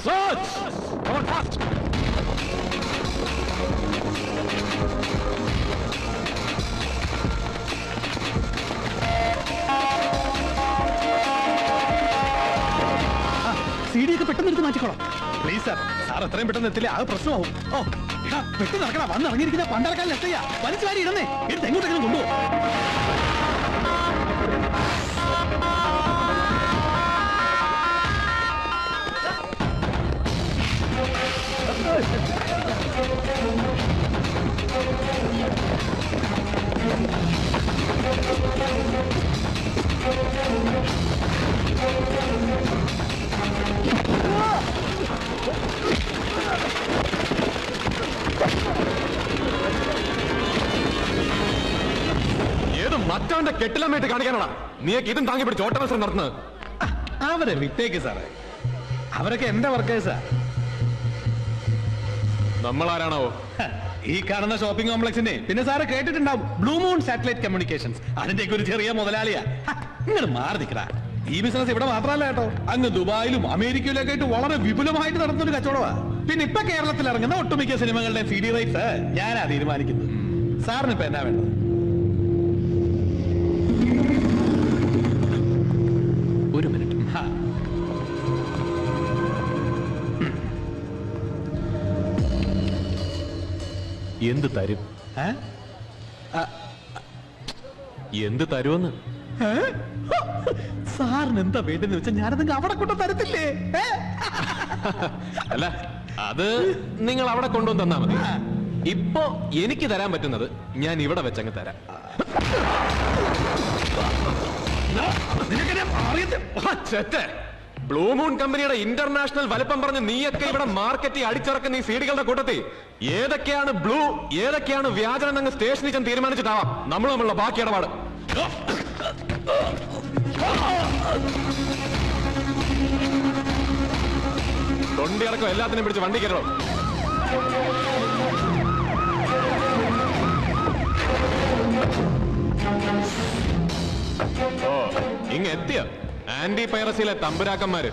Search! Come on, fast! CD ഒക്കെ പെട്ടെന്ന് എടുത്ത് മാറ്റിക്കോളാം പ്ലീസ് സാർ. സാർ എത്രയും പെട്ടെന്ന് എത്തില്ലേ അത് പ്രശ്നമാവും. ഓ എടാ പെട്ടെന്ന് നടക്കണം. വന്ന് ഇറങ്ങിയിരിക്കുന്ന പണ്ടാൾക്കാരിൽ എത്തയ്യാ വലിച്ചു വാരി ഇടന്നേ. എടുത്ത് എങ്ങോട്ടെങ്കിലും കൊണ്ടുപോകും. ഏത് മറ്റവന്റെ കെട്ടിലമ്മയിട്ട് കാണിക്കാനാണ് നീക്ക് ഇതും താങ്ങി പിടിച്ച് ഓട്ട മത്സരം നടത്തുന്നത്? അവരെ വിട്ടേക്ക് സാറേ, അവരൊക്കെ എന്റെ വർക്കേഴ്സാ. നമ്മളാരാണോ? ഈ കാണുന്ന ഷോപ്പിംഗ് കോംപ്ലക്സിന്റെ പിന്നെ സാറ് കേട്ടിട്ടുണ്ടാവും ബ്ലൂ മൂൺ സാറ്റലൈറ്റ് കമ്മ്യൂണിക്കേഷൻസ്. അതിന്റെ ഒരു ചെറിയ മുതലാളിയാ. ഇങ്ങോട്ട് മാറി നിൽക്കടാ. ഈ ബിസിനസ് ഇവിടെ മാത്രമല്ല കേട്ടോ, അങ്ങ് ദുബായിലും അമേരിക്കയിലും ഒക്കെ ആയിട്ട് വളരെ വിപുലമായിട്ട് നടത്തുന്ന ഒരു കച്ചവടമാ. പിന്നെ ഇപ്പൊ കേരളത്തിൽ ഇറങ്ങുന്ന ഒട്ടുമിക്ക സിനിമകളുടെ CD റൈറ്റ്സ് ഞാനാ തീരുമാനിക്കുന്നത്. സാറിന് ഇപ്പൊ എന്നാ വേണ്ടത്? ഒരു മിനിറ്റ്. എന്ത് തരും? എന്ത് തരുമെന്ന് സാറിന് എന്താ വേണ്ടെന്ന് വെച്ചാൽ ഞാനത് അവിടെ കൊണ്ട് തരത്തില്ലേ? അല്ല, അത് നിങ്ങൾ അവിടെ കൊണ്ടുവന്ന് തന്നാ മതി. ഇപ്പൊ എനിക്ക് തരാൻ പറ്റുന്നത് ഞാൻ ഇവിടെ വെച്ചങ്ങ് തരാം. ബ്ലൂ മൂൺ കമ്പനിയുടെ ഇന്റർനാഷണൽ വലുപ്പം പറഞ്ഞ് നീയൊക്കെ ഇവിടെ മാർക്കറ്റിൽ അടിച്ചിറക്കുന്ന ഈ സീഡികളുടെ കൂട്ടത്തിൽ ഏതൊക്കെയാണ് ബ്ലൂ, ഏതൊക്കെയാണ് വ്യാജനം എന്നങ്ങ് സ്റ്റേഷനിൽ ചെന്ന് തീരുമാനിച്ചിട്ടാവാം നമ്മൾ തമ്മിലുള്ള ബാക്കി ഇടപാട്. തൊണ്ടിയടക്കം എല്ലാത്തിനും പിടിച്ച് വണ്ടി കയറോ. ഓ ഇങ്ങ് എത്തിയ ആന്റി പൈറസിയിലെ തമ്പുരാക്കന്മാര്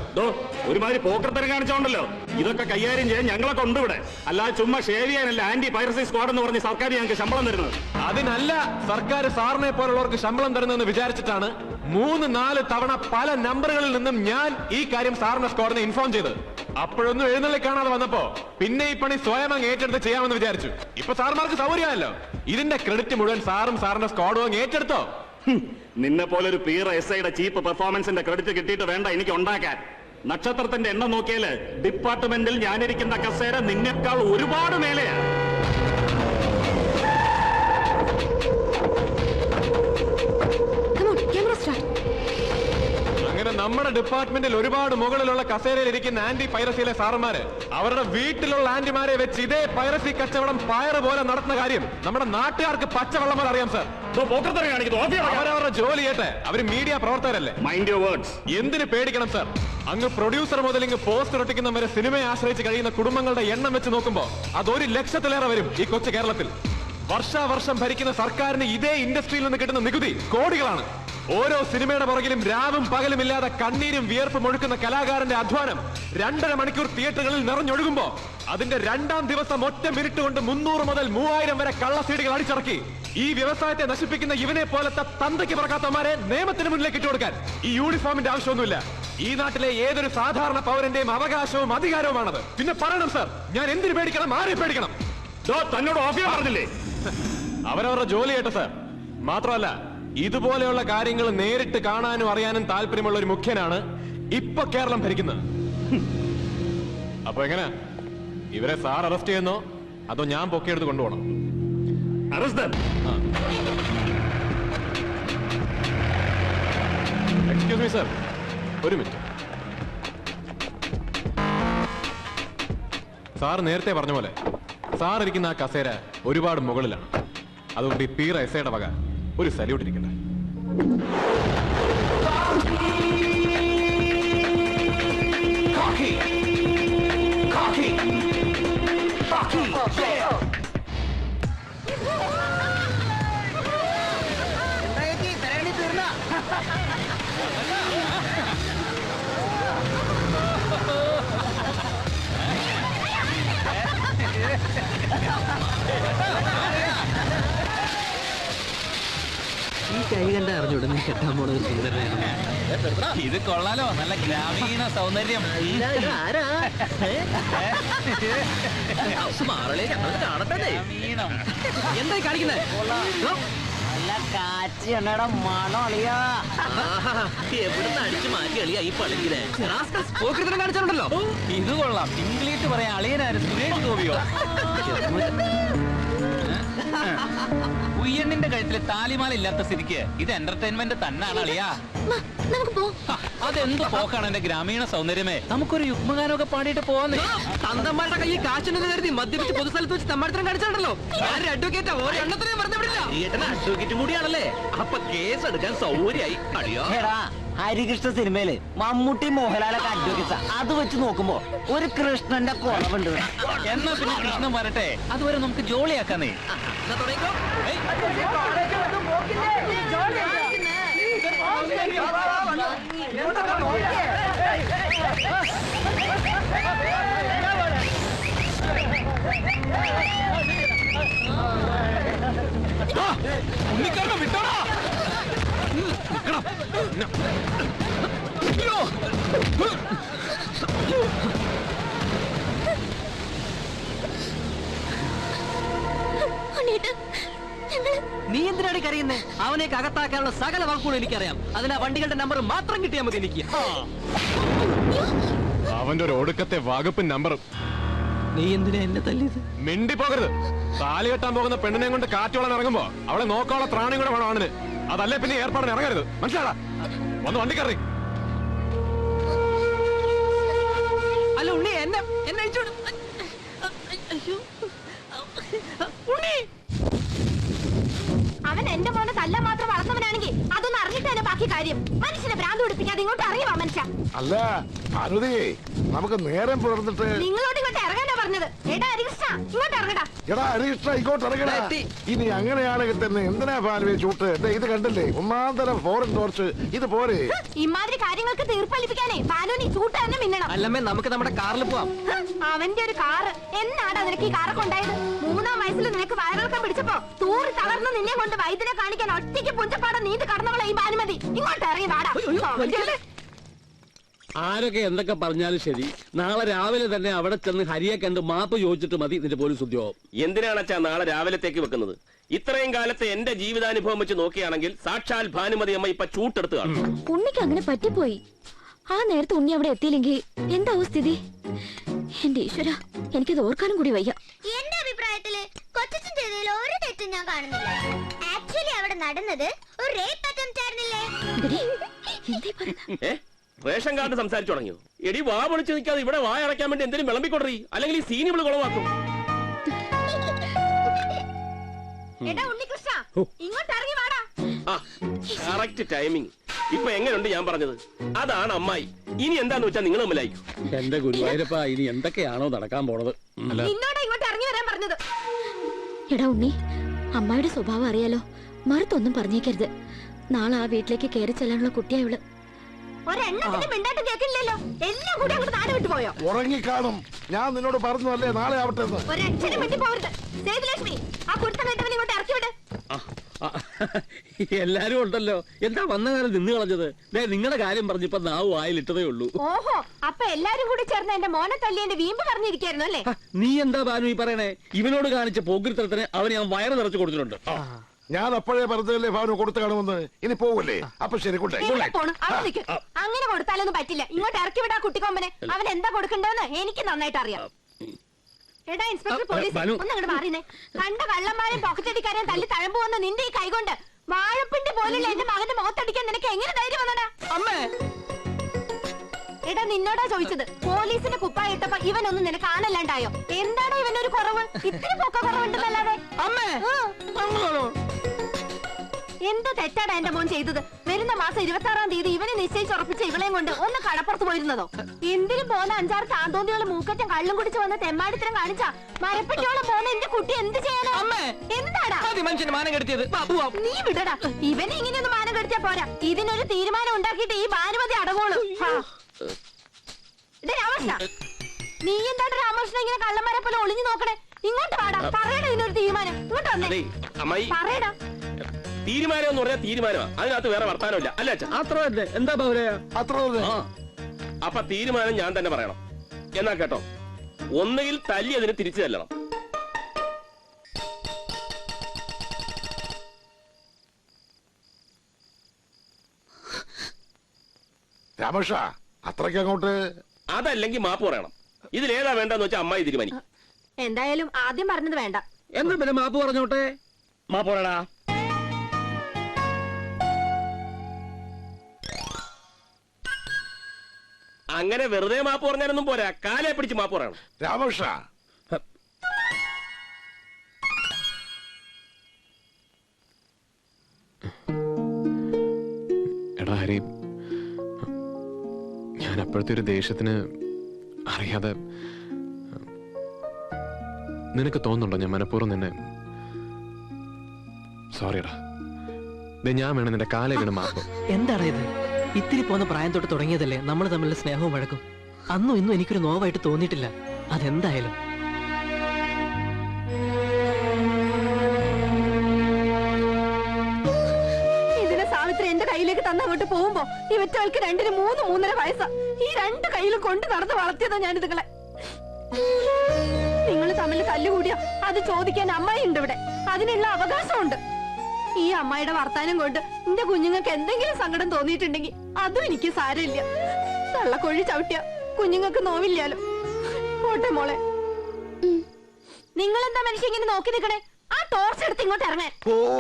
ഒരുമാതിരി പോക്കർത്തരം കാണിച്ചോണ്ടല്ലോ. ഇതൊക്കെ കൈകാര്യം ചെയ്യാൻ ഞങ്ങളെ കൊണ്ടുവിടെ. അല്ലാതെ ചുമ്മാ ഷേവ് ചെയ്യാനല്ല ആന്റി പൈറസി സ്ക്വാഡ് എന്ന് പറഞ്ഞ് സർക്കാർ ഞങ്ങൾക്ക് ശമ്പളം തരുന്നത്. അതിനല്ല സർക്കാർ സാറിനെ പോലുള്ളവർക്ക് ശമ്പളം തരുന്നതെന്ന് വിചാരിച്ചിട്ടാണ് 3-4 തവണ പല നമ്പറുകളിൽ നിന്നും ഞാൻ ഈ കാര്യം സാറിന്റെ സ്ക്വാഡിനെ ഇൻഫോം ചെയ്ത്. അപ്പോഴൊന്നും എഴുന്നള്ളി കാണാതെ വന്നപ്പോ പിന്നെ ഈ പണി സ്വയം അങ്ങ് ഏറ്റെടുത്ത് ചെയ്യാമെന്ന് വിചാരിച്ചു. ഇപ്പൊ സാർമാർക്ക് സൗകര്യമായല്ലോ. ഇതിന്റെ ക്രെഡിറ്റ് മുഴുവൻ സാറും സാറിന്റെ സ്ക്വാഡും അങ്ങ് ഏറ്റെടുത്തോ. നിന്നെ പോലെ ഒരു പീർ SIയുടെ ചീപ്പ് പെർഫോമൻസിന്റെ ക്രെഡിറ്റ് കിട്ടിയിട്ട് വേണ്ട എനിക്ക് ഉണ്ടാക്കാൻ. നക്ഷത്രത്തിന്റെ എണ്ണം നോക്കിയാല് ഡിപ്പാർട്ട്മെന്റിൽ ഞാനിരിക്കുന്ന കസേര നിന്നേക്കാൾ ഒരുപാട് മേലെയാണ്. അങ്ങനെ നമ്മുടെ ഡിപ്പാർട്ട്മെന്റിൽ ഒരുപാട് മുകളിലുള്ള കസേരയിൽ ഇരിക്കുന്ന ആന്റി പൈറസിയിലെ സാറന്മാര് അവരുടെ വീട്ടിലുള്ള ആന്റിമാരെ വെച്ച് ഇതേ പൈറസി കച്ചവടം പയറ് പോലെ നടത്തുന്ന കാര്യം നമ്മുടെ നാട്ടുകാർക്ക് പച്ചവെള്ളം പോലെ അറിയാം സാർ. അവരവരുടെ ജോലി ചെയ്യട്ടെ, അവര് മീഡിയ പ്രവർത്തകരല്ലേ. Mind your words. എന്തിന് പേടിക്കണം സാർ? അങ്ങ് പ്രൊഡ്യൂസർ മുതൽ ഇങ്ങ് പോസ്റ്റർ ഒട്ടിക്കുന്നവരെ സിനിമയെ ആശ്രയിച്ച് കഴിയുന്ന കുടുംബങ്ങളുടെ എണ്ണം വെച്ച് നോക്കുമ്പോ അത് 1 ലക്ഷത്തിലേറെ വരും ഈ കൊച്ചു കേരളത്തിൽ. വർഷാവർഷം ഭരിക്കുന്ന സർക്കാരിന് ഇതേ ഇൻഡസ്ട്രിയിൽ നിന്ന് കിട്ടുന്ന നികുതി കോടികളാണ്. ഓരോ സിനിമയുടെ പുറകിലും രാവും പകലും ഇല്ലാതെ കണ്ണീരും വിയർപ്പും ഒഴുക്കുന്ന കലാകാരന്റെ അധ്വാനം 2.5 മണിക്കൂർ തിയേറ്ററുകളിൽ നിറഞ്ഞൊഴുകുമ്പോ അതിന്റെ 2ാം ദിവസം ഒറ്റ മിനിറ്റ് കൊണ്ട് 300 മുതൽ 3000 വരെ കള്ള സീഡികൾ അടിച്ചിറക്കി ഈ വ്യവസായത്തെ നശിപ്പിക്കുന്ന ഇവനെ പോലത്തെ തന്തയ്ക്ക് പറക്കാത്തമാരെ നിയമത്തിന് മുന്നിലേക്ക് ഇട്ടുകൊടുക്കാൻ ഈ യൂണിഫോമിന്റെ ആവശ്യമൊന്നുമില്ല. ഈ നാട്ടിലെ ഏതൊരു സാധാരണ പൗരന്റെയും അവകാശവും അധികാരവുമാണത്. പിന്നെ പറയണം സാർ, ഞാൻ എന്തിനു പേടിക്കണം, ആരെ പേടിക്കണം? തന്നോട് ഓഫിയ പറഞ്ഞില്ലേ? അവരവരുടെ ജോലി കേട്ടോ സാർ. മാത്രമല്ല ഇതുപോലെയുള്ള കാര്യങ്ങൾ നേരിട്ട് കാണാനും അറിയാനും താല്പര്യമുള്ള ഒരു മുഖ്യനാണ് ഇപ്പൊ കേരളം ഭരിക്കുന്നത്. അപ്പൊ എങ്ങനെ ഇവരെ സാർ അറസ്റ്റ് ചെയ്യുന്നോ അതോ ഞാൻ പൊക്കിയെടുത്ത് കൊണ്ടുപോകണം? എക്സ്ക്യൂസ് മീ സർ, ഒരു മിനിറ്റ്. സാർ നേരത്തെ പറഞ്ഞ പോലെ സാർ ഇരിക്കുന്ന ആ കസേര ഒരുപാട് മുകളിലാണ്. അതുകൊണ്ട് ഈ പീർ SIയുടെ വക ഒരു സല്യൂട്ട് ഇരിക്കട്ടെ. കണ്ട അറിഞ്ഞൂടെ നീ കെട്ടാൻ പോണ ഒരു സുന്ദരനായിരുന്നു. ഇത് കൊള്ളാലോ, നല്ല ഗ്രാമീണ സൗന്ദര്യം. ഗ്രാമീണം. എന്തായി കാണിക്കുന്നേ? എവിടുന്ന് അടിച്ചു മാറ്റി അളിയാ ഈ പളിക്കിലെ കാണിച്ചിട്ടുണ്ടല്ലോ. ഇത് കൊള്ളാം. ഇംഗ്ലീഷ് പറയാൻ അളിയനാര് സുരേഷ് ഗോപിയോ? ഉയ്യണ്ണിന്റെ കഴുത്തില് താലിമാല ഇല്ലാത്ത സ്ഥിതിക്ക് ഇത് എന്റർടൈൻമെന്റ് തന്നെയാണ് അളിയാ. അതെന്ത് പോക്കാണ് എന്റെ ഗ്രാമീണ സൗന്ദര്യമേ. നമുക്കൊരു യുഗ്മഗാനമൊക്കെ പാടിയിട്ട് പോവാന്നേ. തന്തന്മാരുടെ കയ്യിൽ കാശുണ്ടെന്ന് കരുതി മദ്യപിച്ച് പൊതുസ്ഥലത്ത് വെച്ച് തമ്മാടത്തരം കാണിച്ചിട്ടുണ്ടല്ലോ. ഞാൻ അഡ്വക്കേറ്റാ, ഒരു എണ്ണത്തിനെയും പറഞ്ഞു വിടില്ല. അഡ്വക്കേറ്റും കൂടിയാണല്ലേ, അപ്പൊ കേസ് എടുക്കാൻ സൗകര്യമായി. അടിയോ ഹരികൃഷ്ണ സിനിമയില് മമ്മൂട്ടി മോഹൻലാലൊക്കെ അഡ്വക്കേറ്റ്, അത് വെച്ച് നോക്കുമ്പോ ഒരു കൃഷ്ണന്റെ കുറവുണ്ട്. എന്നാ പിന്നെ കൃഷ്ണൻ വരട്ടെ, അതുവരെ നമുക്ക് ജോളിയാക്കാന്നേ. ഉണ്ണിക്കാരനെ വിട്ടോടാ. നീ എന്തിനാണ് കരയുന്നേ? അവനെ അകത്താക്കാനുള്ള സകല വാക്കുകളും എനിക്കറിയാം. അതിനാ വണ്ടികളുടെ നമ്പർ മാത്രം കിട്ടിയാൽ മതി എനിക്ക്. അവന്റെ ഒരു ഒടുക്കത്തെ വകുപ്പ് നമ്പറും. നീ എന്തിനാ എന്നെ തല്ലിയത്? മിണ്ടി പോകരുത്. താലി കെട്ടാൻ പോകുന്ന പെണ്ണിനെ കൊണ്ട് കാറ്റോളാൻ ഇറങ്ങുമ്പോ അവളെ നോക്കാനുള്ള ത്രാണിയും കൂടെ വേണം അവന്. അതല്ലേ പിന്നെ ഏർപ്പാടിന് ഇറങ്ങരുത്. മനസ്സിലാടാ? ഒന്ന് വണ്ടി കയറി. അല്ല ഉണ്ണി, എന്നെ അയച്ചോട്. അയ്യോ ഉണ്ണി, അവൻ എന്റെ മോനെ തല്ല മാത്രം വളർന്നവനാണെങ്കിൽ അതൊന്നും അറിഞ്ഞിട്ട് തന്നെ ബാക്കി കാര്യം. മനുഷ്യനെ ഭ്രാന്ത് പിടിപ്പിക്കാതെ ഇങ്ങോട്ട് അറിയുവാ മനുഷ്യ. അല്ല ഭാനുതി, നമുക്ക് നേരം പുലർന്നിട്ട് നിങ്ങളോട് ഇങ്ങോട്ട് ഇറങ്ങാനാ പറഞ്ഞത്. എടാ ഹരികൃഷ്ണ, ഇങ്ങോട്ട് ഇറങ്ങടാ. എടാ ഹരികൃഷ്ണ, ഇങ്ങോട്ട് ഇറങ്ങടാ. ഇനി അങ്ങനെയാണെങ്കിൽ തന്നെ എന്തിനാ ഭാനുവെ ചൂട്ട്? ഇത് കണ്ടില്ലേ, ഒന്നാം തരം ഫോറിൻ ടോർച്ച്. ഇത് പോരെ? ഇമാതിരി കാര്യങ്ങൾക്ക് തീർപ്പളിപ്പിക്കാനേ ബാലുവിന് ചൂട്ട് തന്നെ മിന്നണം. അല്ലമ്മേ, നമുക്ക് നമ്മുടെ കാറിൽ പോവാം. അവന്റെ ഒരു കാറ് എന്നാടാ നിനക്ക് ഈ കാറൊക്കെ ഉണ്ടായത്? 3-ാം വയസ്സിൽ നിനക്ക് വയറിളക്കം പിടിച്ചപ്പോ തൂറി തളർന്ന് നിന്നെ കൊണ്ട് വൈദ്യനെ കാണിക്കാൻ ഒറ്റയ്ക്ക് പുഞ്ചപ്പാടം നീന്ത് കടന്നവളെ ഈ ഭാനുമതി. ഇങ്ങോട്ട് ഇറങ്ങി വാടാ. ആരൊക്കെ എന്തൊക്കെ പറഞ്ഞാലും ശരി, നാളെ രാവിലെ തന്നെ അവിടെ ചെന്ന് ഹരിയെ കണ്ട് മാപ്പ് ചോദിച്ചിട്ട് മതി നിന്റെ പോലീസ് ഉദ്യോഗം. എന്തിനാണച്ചാ നാളെ രാവിലത്തേക്ക് വെക്കുന്നത്? ഇത്രയും കാലത്തെ എന്റെ ജീവിതാനുഭവം വെച്ച് നോക്കുകയാണെങ്കിൽ സാക്ഷാൽ ഭാനുമതി അമ്മ ഇപ്പൊ ചൂട്ടെടുത്ത് കാണും. ഉണ്ണിക്ക് അങ്ങനെ പറ്റിപ്പോയി. ആ നേരത്തെ ഉണ്ണി അവിടെ എത്തിയില്ലെങ്കിൽ എന്താവും സ്ഥിതി? എന്റെ ഈശ്വര, എനിക്കത് ഓർക്കാനും കൂടി വയ്യ. എന്റെ അഭിപ്രായത്തില് കൊച്ചച്ഛൻ ചെയ്തതിൽ ഒരു തെറ്റും ഞാൻ കാണുന്നില്ല. ആക്ച്വലി അവിടെ നടന്നത് ഒരു റേപ്പ് അറ്റംപ്റ്റ് ആയിരുന്നില്ലേ? റേഷൻ കാർഡ് സംസാരിച്ചു തുടങ്ങിയോ? എടി വാ പൊളിച്ച് നിൽക്കാതെ ഇവിടെ വായ അടയ്ക്കാൻ വേണ്ടി എന്തെങ്കിലും വിളമ്പിക്കൊടറി, അല്ലെങ്കിൽ ഈ സീനി ഇവള് കുളവാക്കും. എടാ ഉണ്ണികൃഷ്ണ, ഇങ്ങോട്ട് ഇറങ്ങി വാടാ. ആ കറക്റ്റ് ടൈമിങ്. ഇപ്പൊ എങ്ങനെയുണ്ട് ഞാൻ പറഞ്ഞത്? അതാണ് അമ്മായി. ഇനി എന്താന്ന് വെച്ചാൽ നിങ്ങൾ തമ്മിലായിരിക്കും. എന്റെ ഗുരുവായൂരപ്പ, ഇനി എന്തൊക്കെയാണോ നടക്കാൻ പോണത്? നിന്നോട് ഇങ്ങോട്ട് ഇറങ്ങി വരാൻ പറഞ്ഞത്. എടാ ഉണ്ണി, അമ്മായിയുടെ സ്വഭാവം അറിയാലോ. മറുത്തൊന്നും പറഞ്ഞേക്കരുത്. നാളെ ആ വീട്ടിലേക്ക് കയറി ചെല്ലാനുള്ള കുട്ടിയാ ഇവള്. ഒരെണ്ണത്തിന് മിണ്ടാട്ട് കേൾക്കില്ലല്ലോ. എല്ലാം കൂടി അങ്ങോട്ട് നാട് വിട്ടുപോയോ? ഉറങ്ങിക്കാണും. ഞാൻ നിന്നോട് പറഞ്ഞതല്ലേ നാളെ ആവട്ടെ. ഒരക്ഷരം മിണ്ടി പോകരുത്. സേതുലക്ഷ്മി, ആ കുടുത്തം കേട്ടവനെ ഇങ്ങോട്ട് ഇറക്കി വിട്. എല്ലാരും ഉണ്ടല്ലോ, എന്താ വന്ന കാലം നിന്ന് കളഞ്ഞത്? നിങ്ങളുടെ കാര്യം പറഞ്ഞപ്പോ നാവ് വായിലിട്ടതേ ഉള്ളൂ. ഓഹോ, അപ്പൊ എല്ലാരും കൂടി ചേർന്ന് എന്റെ മോനെ തല്ലി എന്റെ വീമ്പ് പറഞ്ഞിരിക്കായിരുന്നു അല്ലേ? നീ എന്താ ബാനു ഈ പറയണേ? ഇവനോട് കാണിച്ച പോക്കിരിത്തരത്തിന് അവന് ഞാൻ വയറ് നിറച്ചു കൊടുത്തിട്ടുണ്ട്. ഞാൻ അപ്പോഴേ പറഞ്ഞതല്ലേ ഭാനു കൊടുത്തു കാണുമെന്ന്. ഇനി പോവല്ലേ? അപ്പൊ ശരി, അങ്ങനെ കൊടുത്താലൊന്നും പറ്റില്ല. ഇങ്ങോട്ട് ഇറക്കി വിടാ കുട്ടിക്കൊമ്പനെ. അവൻ എന്താ കൊടുക്കണ്ടെന്ന് എനിക്ക് നന്നായിട്ട് അറിയാം. എടാ ഇൻസ്പെക്ടർ പോലീസ്, ഒന്നങ്ങോട്ട് മാറിനേ. കണ്ട കള്ളന്മാരെയും പോക്കറ്റടിക്കാരെയും തല്ലി തഴമ്പ് വന്ന് നിന്റെ ഈ കൈകൊണ്ട് വാഴപ്പിണ്ടി പോലുള്ള എന്റെ മകന്റെ മുഖത്തടിക്കാൻ നിനക്ക് എങ്ങനെ ധൈര്യം വന്നടാ? അമ്മേ, എടാ നിന്നോടാ ചോദിച്ചത്. പോലീസിന്റെ കുപ്പായ ഇട്ടപ്പോ ഇവനൊന്നും നിനക്ക് കാണല്ലാണ്ടായോ? എന്താണോ ഇവനൊരു കുറവ്? ഇത്തിരി പൊക്ക കുറവുണ്ടെന്നല്ലാതെ. അമ്മേ, എന്ത് തെറ്റാടാ എന്റെ മോൻ ചെയ്തത്? വരുന്ന മാസം 26-ാം തീയതി ഇവനെ നിശ്ചയിച്ചുറപ്പിച്ച ഇവളെയും കൊണ്ട് ഒന്ന് കടപ്പുറത്ത് പോയിരുന്നതോ? എന്തിനും പോന്ന 5-6 താന്തോന്നികളും മൂക്കറ്റം കള്ളും കുടിച്ച് വന്ന് തെമ്മാടിത്തരം കാണിച്ചാ മരപ്പറ്റോളം പോന്ന എന്റെ കുട്ടി എന്ത് ചെയ്യാനാ? എന്താടാ മനുഷ്യന് മാനം കെടുത്തിയത്? നീ വിടടാ. ഇവനെ ഇങ്ങനെയൊന്നും മാനം കെടുത്തിയാ പോരാ. ഇതിനൊരു തീരുമാനം ഉണ്ടാക്കിയിട്ട് ഈ ഭാനുമതി അടവോളൂ. രാമകൃഷ്ണ, നീ എന്താണ് രാമകൃഷ്ണൻ ഇങ്ങനെ കള്ളന്മാരെ പോലെ ഒളിഞ്ഞു നോക്കണേ? ഇങ്ങോട്ട് വാടാ, പറയടാ ഇതിനൊരു തീരുമാനം. ഇങ്ങോട്ട് വന്നേ, പറയടാ. തീരുമാനം എന്ന് പറഞ്ഞാൽ തീരുമാനമാണ്, അതിനകത്ത് വേറെ വർത്താനമില്ല അല്ലേ അച്ഛാ? അത്ര തന്നെ. എന്താ ബഹുലയ? അത്ര തന്നെ. അപ്പൊ തീരുമാനം ഞാൻ തന്നെ പറയണം. എന്നാ കേട്ടോ, ഒന്നുകിൽ തല്ലി അതിന് തിരിച്ചു തല്ലണം. രാമകൃഷ്ണ അത്രയ്ക്ക് അങ്ങോട്ട്. അതല്ലെങ്കിൽ മാപ്പ് പറയണം. ഇതിലേതാ വേണ്ടെന്ന് വെച്ചാൽ അമ്മായി തീരുമാനിക്കും. എന്തായാലും ആദ്യം പറഞ്ഞത് വേണ്ട. എന്നാ പിന്നെ മാപ്പ് പറഞ്ഞോട്ടെ. മാപ്പ് പറയടാ. അങ്ങനെ വെറുതെ മാപ്പ് പറഞ്ഞാലൊന്നും പോരാ, കാലെ പിടിച്ച് മാപ്പ് പറയണം. രാമകൃഷ്ണ എടാ ഹരി, ഞാൻ അപ്പോഴത്തെ ഒരു ദേഷ്യത്തിന് അറിയാതെ നിനക്ക് തോന്നുന്നുണ്ടോ ഞാൻ മനഃപൂർവ്വം നിന്നെ? സോറിയടാ. ഞാൻ വേണം നിന്റെ കാലേ വീണ് മാപ്പ്. എന്താണ് ഇത്? ഇത്തിരി പോന്ന പ്രായം തൊട്ട് തുടങ്ങിയതല്ലേ നമ്മൾ തമ്മിലുള്ള സ്നേഹവും വഴക്കും. അന്നും ഇന്നും എനിക്കൊരു നോവായിട്ട് തോന്നിയിട്ടില്ല. അതെന്തായാലും ഇതിനെ സാവിത്രി എന്റെ കയ്യിലേക്ക് തന്നങ്ങോട്ട് പോകുമ്പോ ഇവറ്റകൾക്ക് രണ്ടിന് 3-3.5 വയസ്സാ. ഈ 2 കയ്യിലും കൊണ്ട് നടന്ന് വളർത്തിയതാ ഞാൻ ഇതുങ്ങളെ. നിങ്ങൾ തമ്മിൽ തല്ലുകൂടിയ അത് ചോദിക്കാൻ അമ്മായി ഉണ്ട് ഇവിടെ. അതിനുള്ള അവകാശമുണ്ട്. ഈ അമ്മായിയുടെ വർത്താനം കൊണ്ട് എന്റെ കുഞ്ഞുങ്ങൾക്ക് എന്തെങ്കിലും സങ്കടം തോന്നിയിട്ടുണ്ടെങ്കിൽ അതും എനിക്ക് സാരമില്ല. തള്ളക്കൊഴി ചവിട്ടിയ കുഞ്ഞുങ്ങൾക്ക് നോവില്ലാലോ. പോട്ടെ മോളെ. നിങ്ങളെന്താ മനുഷ്യ ഇങ്ങനെ നോക്കി നിൽക്കണേ? ആ ടോർച്ച് എടുത്ത് ഇങ്ങോട്ട് ഇറങ്ങാൻ.